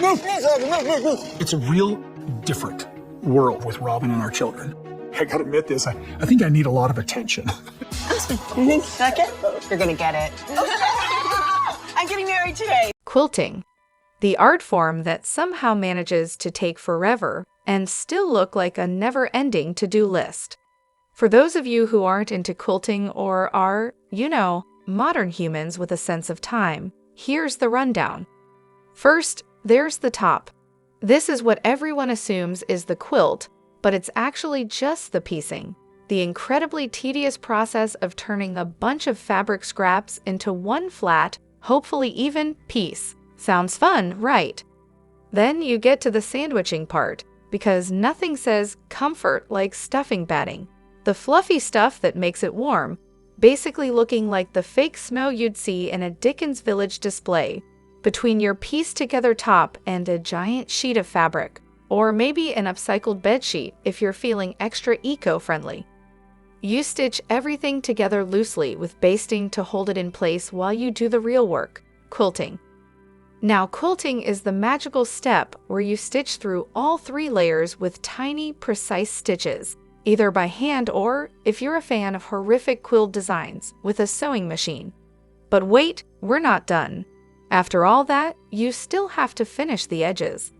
It's a real different world with Robyn and our children. I gotta admit this, I think I need a lot of attention. You think second? You're gonna get it. I'm getting married today. Quilting, the art form that somehow manages to take forever and still look like a never-ending to-do list. For those of you who aren't into quilting or are, modern humans with a sense of time, here's the rundown. First, there's the top. This is what everyone assumes is the quilt, but it's actually just the piecing. The incredibly tedious process of turning a bunch of fabric scraps into one flat, hopefully even, piece. Sounds fun, right? Then you get to the sandwiching part, because nothing says comfort like stuffing batting. The fluffy stuff that makes it warm, basically looking like the fake snow you'd see in a Dickens Village display, between your pieced-together top and a giant sheet of fabric, or maybe an upcycled bedsheet if you're feeling extra eco-friendly. You stitch everything together loosely with basting to hold it in place while you do the real work, quilting. Now, quilting is the magical step where you stitch through all 3 layers with tiny, precise stitches, either by hand or, if you're a fan of horrific quilt designs, with a sewing machine. But wait, we're not done. After all that, you still have to finish the edges.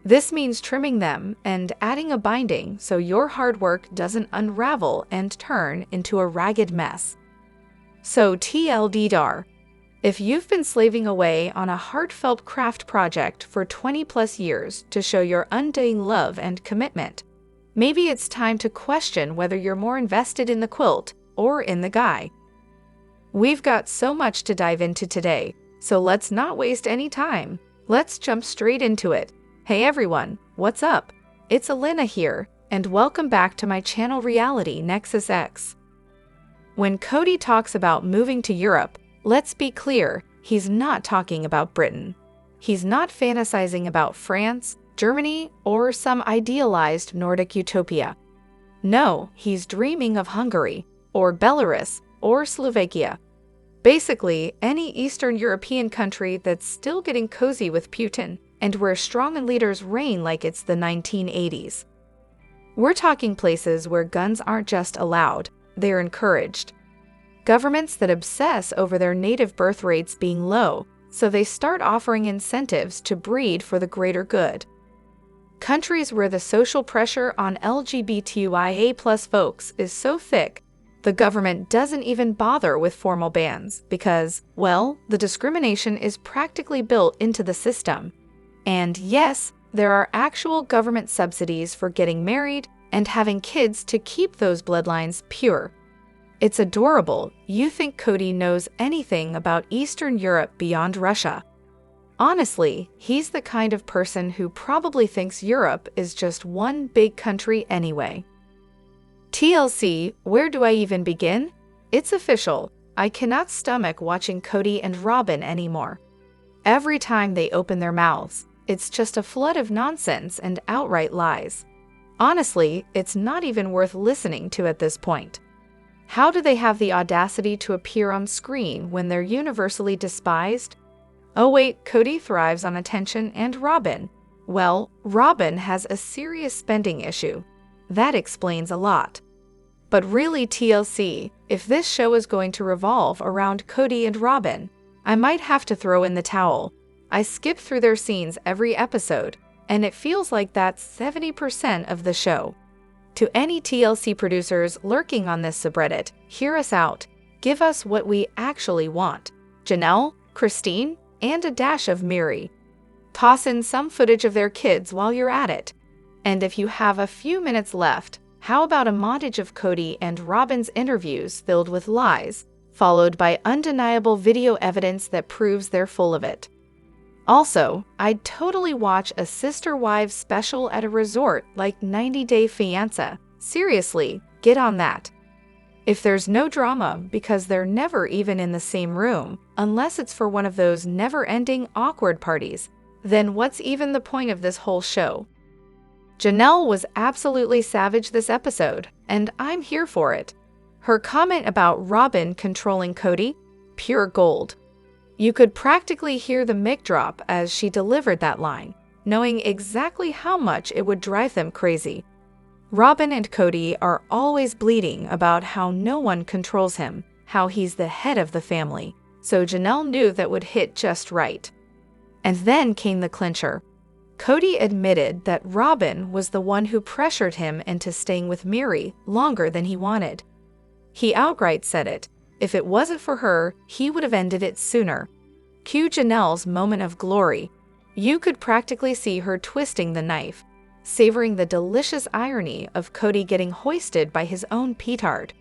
This means trimming them and adding a binding so your hard work doesn't unravel and turn into a ragged mess. So TLDR, if you've been slaving away on a heartfelt craft project for 20+ years to show your undying love and commitment, maybe it's time to question whether you're more invested in the quilt or in the guy. We've got so much to dive into today, so let's not waste any time. Let's jump straight into it. Hey everyone, what's up? It's Elena here, and welcome back to my channel Reality Nexus X. When Kody talks about moving to Europe, let's be clear, he's not talking about Britain. He's not fantasizing about France, Germany, or some idealized Nordic utopia. No, he's dreaming of Hungary, or Belarus, or Slovakia. Basically, any Eastern European country that's still getting cozy with Putin, and where strong leaders reign like it's the 1980s. We're talking places where guns aren't just allowed, they're encouraged. Governments that obsess over their native birth rates being low, so they start offering incentives to breed for the greater good. Countries where the social pressure on LGBTQIA+ folks is so thick, the government doesn't even bother with formal bans because, well, the discrimination is practically built into the system. And yes, there are actual government subsidies for getting married and having kids to keep those bloodlines pure. It's adorable. You think Kody knows anything about Eastern Europe beyond Russia. Honestly, he's the kind of person who probably thinks Europe is just one big country anyway. TLC, where do I even begin? It's official. I cannot stomach watching Kody and Robyn anymore. Every time they open their mouths, it's just a flood of nonsense and outright lies. Honestly, it's not even worth listening to at this point. How do they have the audacity to appear on screen when they're universally despised? Oh wait, Kody thrives on attention and Robyn. Well, Robyn has a serious spending issue. That explains a lot. But really TLC, if this show is going to revolve around Kody and Robyn, I might have to throw in the towel. I skip through their scenes every episode, and it feels like that's 70% of the show. To any TLC producers lurking on this subreddit, hear us out. Give us what we actually want. Janelle, Christine, and a dash of Meri. Toss in some footage of their kids while you're at it. And if you have a few minutes left, how about a montage of Kody and Robyn's interviews filled with lies, followed by undeniable video evidence that proves they're full of it? Also, I'd totally watch a sister wives special at a resort like 90 Day Fiancé. Seriously, get on that. If there's no drama because they're never even in the same room, unless it's for one of those never-ending awkward parties, then what's even the point of this whole show? Janelle was absolutely savage this episode, and I'm here for it. Her comment about Robyn controlling Kody? Pure gold. You could practically hear the mic drop as she delivered that line. knowing exactly how much it would drive them crazy. Robyn and Kody are always bleating about how no one controls him, how he's the head of the family, so Janelle knew that would hit just right. And then came the clincher. Kody admitted that Robyn was the one who pressured him into staying with Meri longer than he wanted. He outright said it. If it wasn't for her, he would have ended it sooner. Cue Janelle's moment of glory. You could practically see her twisting the knife, savoring the delicious irony of Kody getting hoisted by his own petard.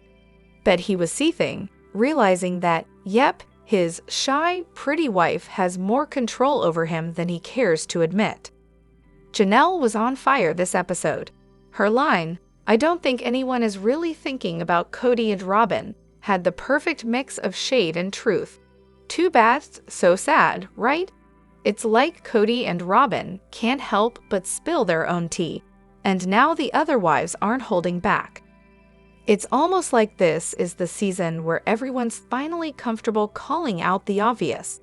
Bet he was seething, realizing that, yep, his shy, pretty wife has more control over him than he cares to admit. Janelle was on fire this episode. Her line, "I don't think anyone is really thinking about Kody and Robyn," had the perfect mix of shade and truth. Too bad, so sad, right? It's like Kody and Robyn can't help but spill their own tea, and now the other wives aren't holding back. It's almost like this is the season where everyone's finally comfortable calling out the obvious.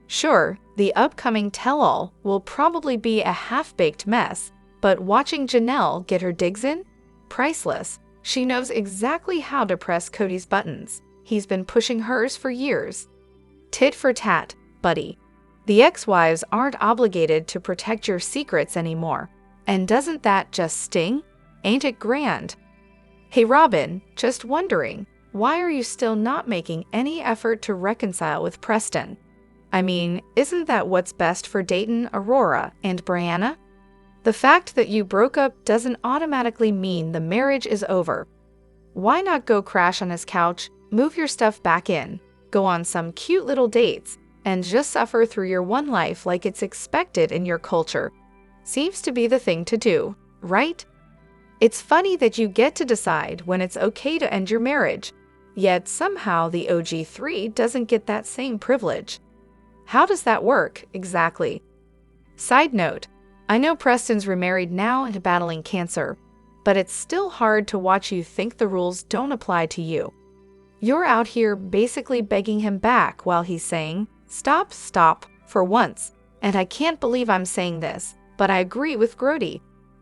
Sure, the upcoming tell-all will probably be a half-baked mess, but watching Janelle get her digs in? Priceless. She knows exactly how to press Kody's buttons. He's been pushing hers for years. Tit for tat, buddy. The ex-wives aren't obligated to protect your secrets anymore. And doesn't that just sting? Ain't it grand? Hey Robyn, just wondering, why are you still not making any effort to reconcile with Preston? I mean, isn't that what's best for Dayton, Aurora, and Brianna? The fact that you broke up doesn't automatically mean the marriage is over. Why not go crash on his couch, move your stuff back in, go on some cute little dates, and just suffer through your one life like it's expected in your culture? Seems to be the thing to do, right? It's funny that you get to decide when it's okay to end your marriage, yet somehow the OG3 doesn't get that same privilege. How does that work, exactly? Side note, I know Preston's remarried now and battling cancer, but it's still hard to watch you think the rules don't apply to you. You're out here basically begging him back while he's saying, "Stop, stop," for once. And I can't believe I'm saying this, but I agree with Kody.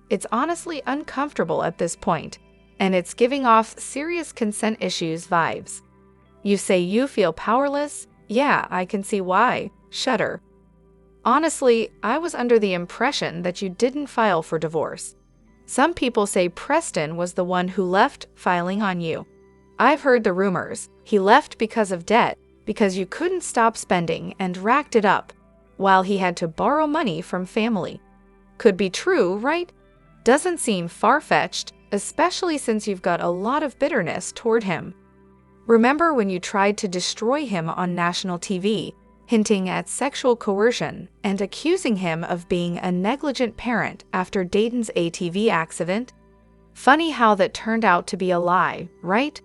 It's honestly uncomfortable at this point, and it's giving off serious consent issues vibes. You say you feel powerless? Yeah, I can see why. Shudder. Honestly, I was under the impression that you didn't file for divorce. Some people say Preston was the one who left filing on you. I've heard the rumors. He left because of debt, because you couldn't stop spending and racked it up, while he had to borrow money from family. Could be true, right? Doesn't seem far-fetched, especially since you've got a lot of bitterness toward him. Remember when you tried to destroy him on national TV, hinting at sexual coercion and accusing him of being a negligent parent after Dayton's ATV accident? Funny how that turned out to be a lie, right?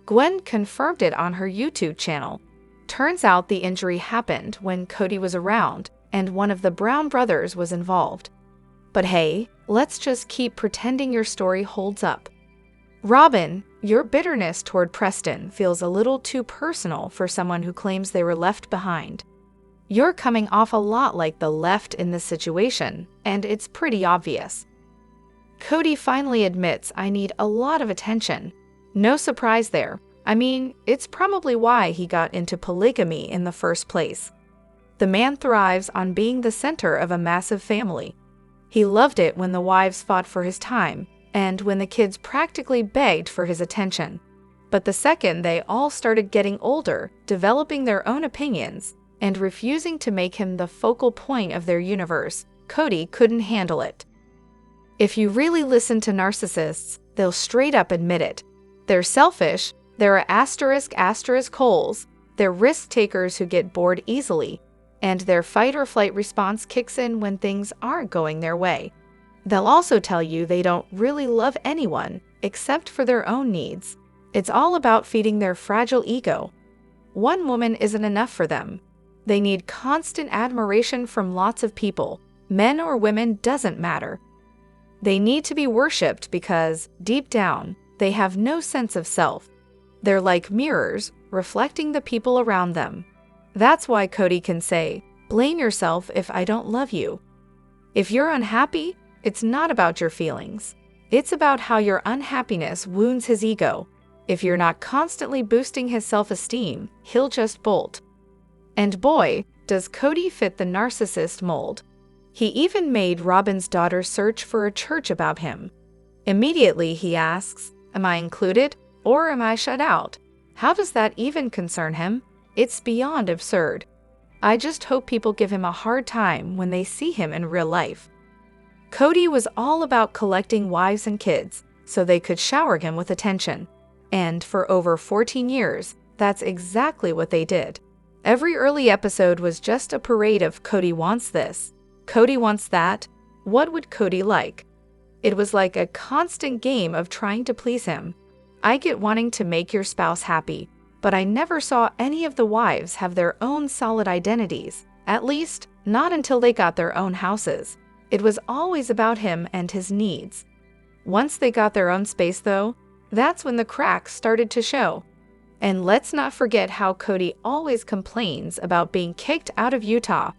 Gwen confirmed it on her YouTube channel. Turns out the injury happened when Kody was around and one of the Brown brothers was involved. But hey, let's just keep pretending your story holds up. Robyn, your bitterness toward Preston feels a little too personal for someone who claims they were left behind. You're coming off a lot like the left in this situation, and it's pretty obvious. Kody finally admits I need a lot of attention. No surprise there. I mean, it's probably why he got into polygamy in the first place. The man thrives on being the center of a massive family. He loved it when the wives fought for his time, and when the kids practically begged for his attention. But the second they all started getting older, developing their own opinions, and refusing to make him the focal point of their universe, Kody couldn't handle it. If you really listen to narcissists, they'll straight up admit it. They're selfish, they're asterisk holes, they're risk takers who get bored easily, and their fight or flight response kicks in when things aren't going their way. They'll also tell you they don't really love anyone except for their own needs. It's all about feeding their fragile ego. One woman isn't enough for them. They need constant admiration from lots of people. Men or women doesn't matter. They need to be worshipped because, deep down, they have no sense of self. They're like mirrors, reflecting the people around them. That's why Kody can say, "Blame yourself if I don't love you." If you're unhappy, it's not about your feelings. It's about how your unhappiness wounds his ego. If you're not constantly boosting his self-esteem, he'll just bolt. And boy, does Kody fit the narcissist mold. He even made Robyn's daughter search for a church about him. Immediately he asks, "Am I included, or am I shut out?" How does that even concern him? It's beyond absurd. I just hope people give him a hard time when they see him in real life. Kody was all about collecting wives and kids so they could shower him with attention. And for over 14 years, that's exactly what they did. Every early episode was just a parade of Kody wants this, Kody wants that. What would Kody like? It was like a constant game of trying to please him. I get wanting to make your spouse happy, but I never saw any of the wives have their own solid identities, at least not until they got their own houses. It was always about him and his needs. Once they got their own space, though, that's when the cracks started to show. And let's not forget how Kody always complains about being kicked out of Utah.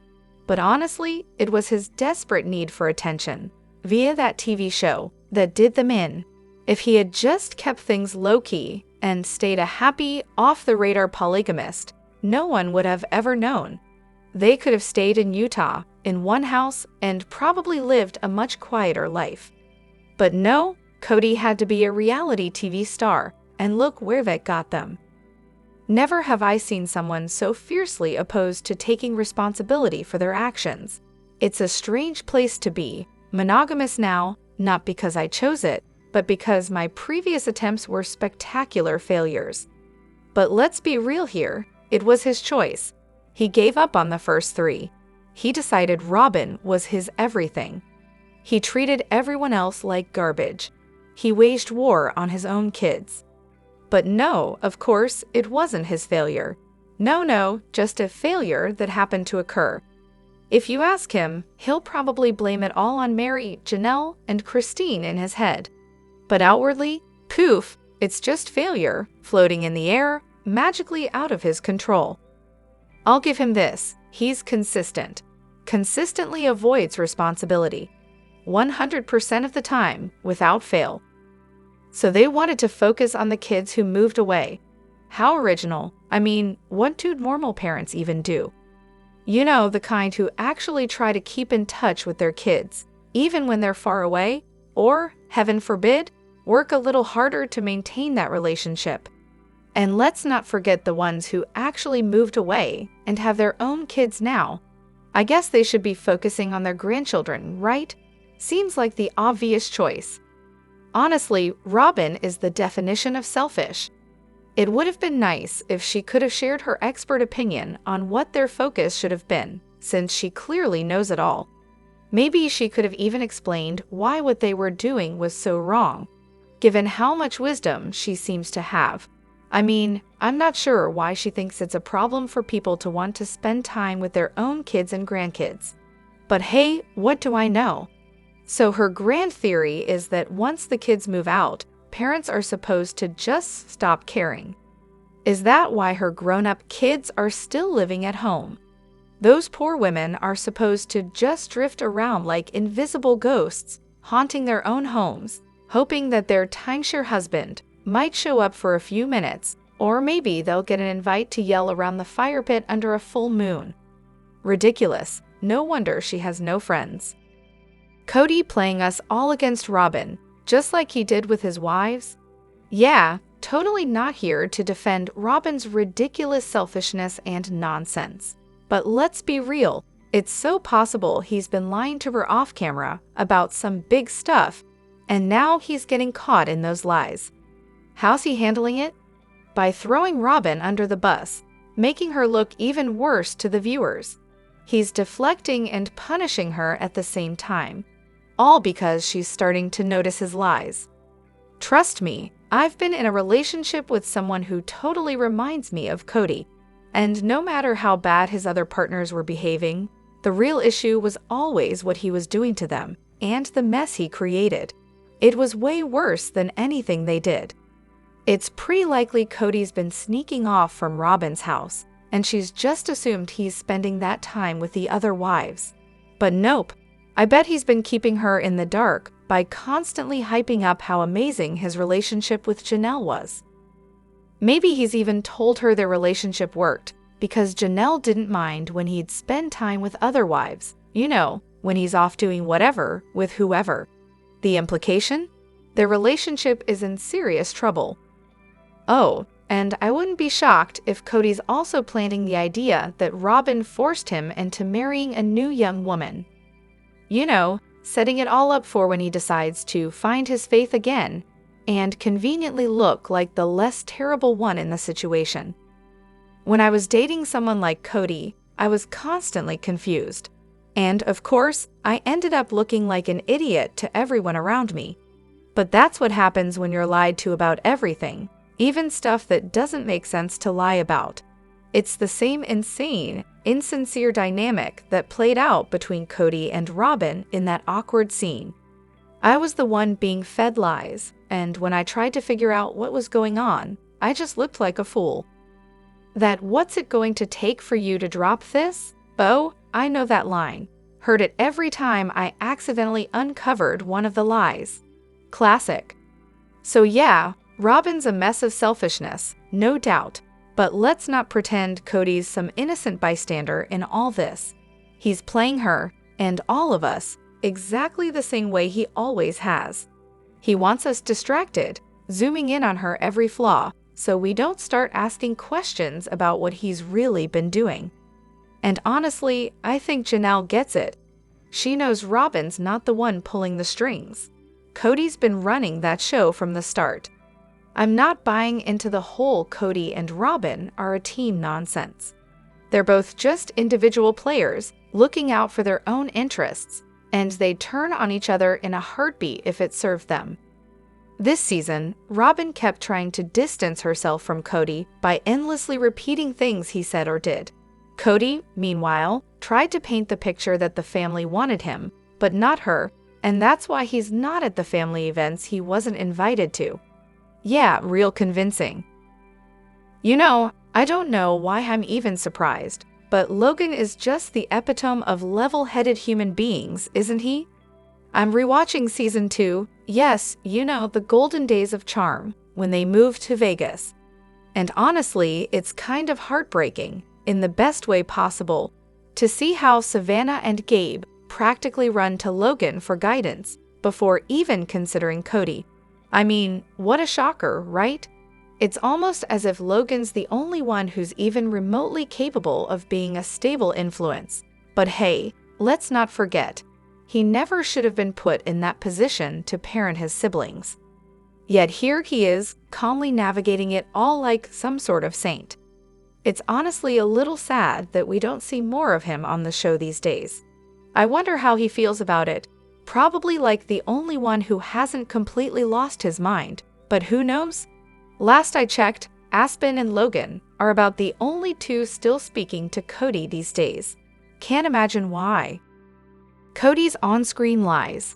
But honestly, it was his desperate need for attention, via that TV show, that did them in. If he had just kept things low-key and stayed a happy, off-the-radar polygamist, no one would have ever known. They could have stayed in Utah, in one house, and probably lived a much quieter life. But no, Kody had to be a reality TV star, and look where that got them. Never have I seen someone so fiercely opposed to taking responsibility for their actions. It's a strange place to be, monogamous now, not because I chose it, but because my previous attempts were spectacular failures. But let's be real here, it was his choice. He gave up on the first 3. He decided Robyn was his everything. He treated everyone else like garbage. He waged war on his own kids. But no, of course, it wasn't his failure. No, just a failure that happened to occur. If you ask him, he'll probably blame it all on Meri, Janelle, and Christine in his head. But outwardly, poof, it's just failure, floating in the air, magically out of his control. I'll give him this, he's consistent. Consistently avoids responsibility. 100% of the time, without fail. So they wanted to focus on the kids who moved away. How original. I mean, what do normal parents even do? You know, the kind who actually try to keep in touch with their kids, even when they're far away, or, heaven forbid, work a little harder to maintain that relationship. And let's not forget the ones who actually moved away and have their own kids now. I guess they should be focusing on their grandchildren, right? Seems like the obvious choice. Honestly, Robyn is the definition of selfish. It would have been nice if she could have shared her expert opinion on what their focus should have been, since she clearly knows it all. Maybe she could have even explained why what they were doing was so wrong, given how much wisdom she seems to have. I mean, I'm not sure why she thinks it's a problem for people to want to spend time with their own kids and grandkids. But hey, what do I know? So her grand theory is that once the kids move out, parents are supposed to just stop caring. Is that why her grown-up kids are still living at home? Those poor women are supposed to just drift around like invisible ghosts, haunting their own homes, hoping that their timeshare husband might show up for a few minutes, or maybe they'll get an invite to yell around the fire pit under a full moon. Ridiculous. No wonder she has no friends. Kody playing us all against Robyn, just like he did with his wives? Yeah, totally not here to defend Robyn's ridiculous selfishness and nonsense. But let's be real, it's so possible he's been lying to her off camera about some big stuff, and now he's getting caught in those lies. How's he handling it? By throwing Robyn under the bus, making her look even worse to the viewers. He's deflecting and punishing her at the same time. All because she's starting to notice his lies. Trust me, I've been in a relationship with someone who totally reminds me of Kody. And no matter how bad his other partners were behaving, the real issue was always what he was doing to them, and the mess he created. It was way worse than anything they did. It's pretty likely Kody's been sneaking off from Robyn's house, and she's just assumed he's spending that time with the other wives. But nope. I bet he's been keeping her in the dark by constantly hyping up how amazing his relationship with Janelle was. Maybe he's even told her their relationship worked because Janelle didn't mind when he'd spend time with other wives, when he's off doing whatever with whoever. The implication? Their relationship is in serious trouble. Oh, and I wouldn't be shocked if Kody's also planting the idea that Robyn forced him into marrying a new young woman. Setting it all up for when he decides to find his faith again and conveniently look like the less terrible one in the situation. When I was dating someone like Kody, I was constantly confused. And, of course, I ended up looking like an idiot to everyone around me. But that's what happens when you're lied to about everything, even stuff that doesn't make sense to lie about. It's the same insane, insincere dynamic that played out between Kody and Robyn in that awkward scene. I was the one being fed lies, and when I tried to figure out what was going on, I just looked like a fool. That "what's it going to take for you to drop this?" Bo, I know that line. Heard it every time I accidentally uncovered one of the lies. Classic. So yeah, Robyn's a mess of selfishness, no doubt. But let's not pretend Kody's some innocent bystander in all this. He's playing her, and all of us, exactly the same way he always has. He wants us distracted, zooming in on her every flaw, so we don't start asking questions about what he's really been doing. And honestly, I think Janelle gets it. She knows Robyn's not the one pulling the strings. Kody's been running that show from the start. I'm not buying into the whole Kody and Robyn are a team nonsense. They're both just individual players looking out for their own interests, and they'd turn on each other in a heartbeat if it served them. This season, Robyn kept trying to distance herself from Kody by endlessly repeating things he said or did. Kody, meanwhile, tried to paint the picture that the family wanted him, but not her, and that's why he's not at the family events he wasn't invited to. Yeah, real convincing. I don't know why I'm even surprised, but Logan is just the epitome of level-headed human beings, isn't he? I'm rewatching season 2, yes, the golden days of charm, when they moved to Vegas. And honestly, it's kind of heartbreaking, in the best way possible, to see how Savannah and Gabe practically run to Logan for guidance before even considering Kody. I mean, what a shocker, right? It's almost as if Logan's the only one who's even remotely capable of being a stable influence. But hey, let's not forget, he never should have been put in that position to parent his siblings. Yet here he is, calmly navigating it all like some sort of saint. It's honestly a little sad that we don't see more of him on the show these days. I wonder how he feels about it. Probably like the only one who hasn't completely lost his mind, but who knows? Last I checked, Aspen and Logan are about the only two still speaking to Kody these days. Can't imagine why. Kody's on-screen lies.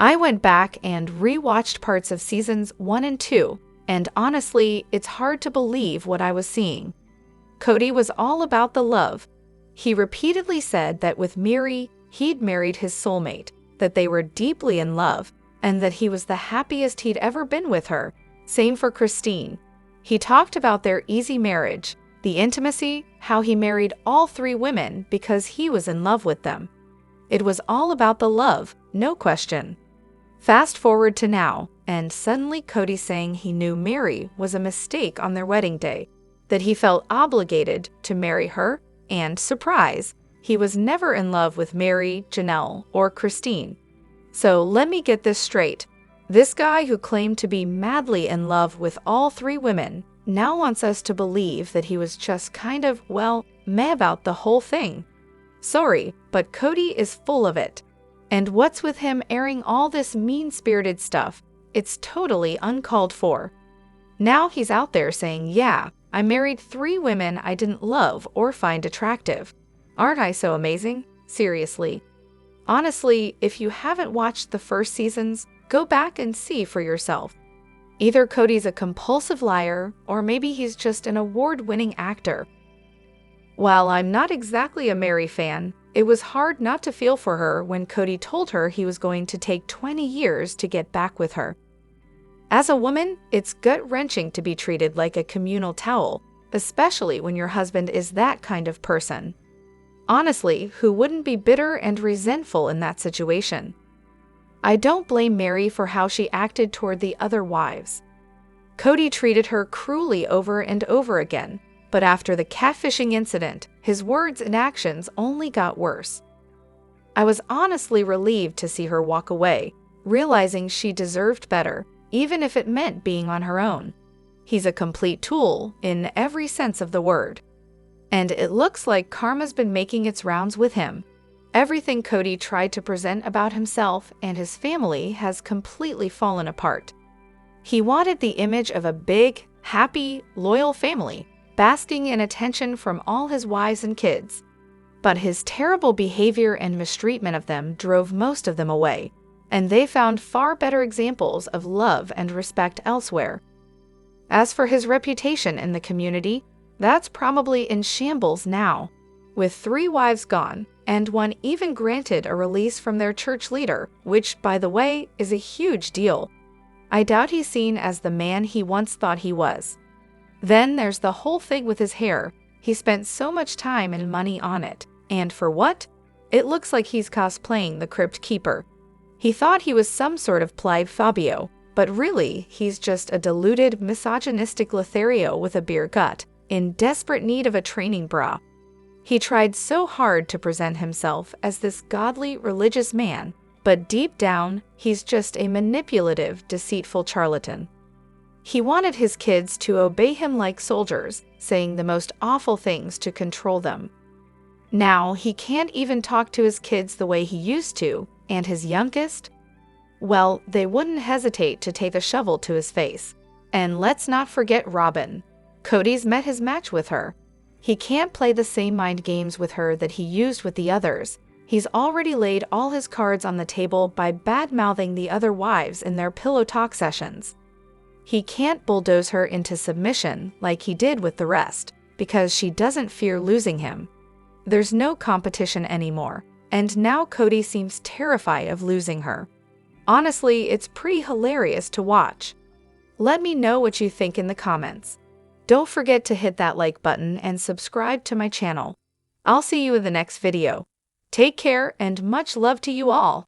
I went back and re-watched parts of seasons 1 and 2, and honestly, it's hard to believe what I was seeing. Kody was all about the love. He repeatedly said that with Meri, he'd married his soulmate, that they were deeply in love, and that he was the happiest he'd ever been with her. Same for Christine. He talked about their easy marriage, the intimacy, how he married all 3 women because he was in love with them. It was all about the love, no question. Fast forward to now, and suddenly Kody's saying he knew Meri was a mistake on their wedding day, that he felt obligated to marry her, and surprise, he was never in love with Meri, Janelle, or Christine. So let me get this straight. This guy who claimed to be madly in love with all 3 women now wants us to believe that he was just kind of, meh about the whole thing. Sorry, but Kody is full of it. And what's with him airing all this mean-spirited stuff? It's totally uncalled for. Now he's out there saying, yeah, I married 3 women I didn't love or find attractive. Aren't I so amazing? Seriously. Honestly, if you haven't watched the first seasons, go back and see for yourself. Either Kody's a compulsive liar, or maybe he's just an award-winning actor. While I'm not exactly a Meri fan, It was hard not to feel for her when Kody told her he was going to take 20 years to get back with her. As a woman, it's gut-wrenching to be treated like a communal towel, especially when your husband is that kind of person. Honestly, who wouldn't be bitter and resentful in that situation? I don't blame Meri for how she acted toward the other wives. Kody treated her cruelly over and over again, but after the catfishing incident, his words and actions only got worse. I was honestly relieved to see her walk away, realizing she deserved better, even if it meant being on her own. He's a complete tool in every sense of the word. And it looks like karma's been making its rounds with him. Everything Kody tried to present about himself and his family has completely fallen apart. He wanted the image of a big, happy, loyal family, basking in attention from all his wives and kids. But his terrible behavior and mistreatment of them drove most of them away, and they found far better examples of love and respect elsewhere. As for his reputation in the community, that's probably in shambles now. With 3 wives gone, and one even granted a release from their church leader, which, by the way, is a huge deal. I doubt he's seen as the man he once thought he was. Then there's the whole thing with his hair. He spent so much time and money on it. And for what? It looks like he's cosplaying the Crypt Keeper. He thought he was some sort of Plied Fabio, but really, he's just a deluded, misogynistic Lothario with a beer gut, in desperate need of a training bra. He tried so hard to present himself as this godly, religious man, but deep down, he's just a manipulative, deceitful charlatan. He wanted his kids to obey him like soldiers, saying the most awful things to control them. Now, he can't even talk to his kids the way he used to, and his youngest? Well, they wouldn't hesitate to take a shovel to his face. And let's not forget Robyn. Kody's met his match with her. He can't play the same mind games with her that he used with the others. He's already laid all his cards on the table by bad-mouthing the other wives in their pillow talk sessions. He can't bulldoze her into submission like he did with the rest, because she doesn't fear losing him. There's no competition anymore, and now Kody seems terrified of losing her. Honestly, it's pretty hilarious to watch. Let me know what you think in the comments. Don't forget to hit that like button and subscribe to my channel. I'll see you in the next video. Take care and much love to you all.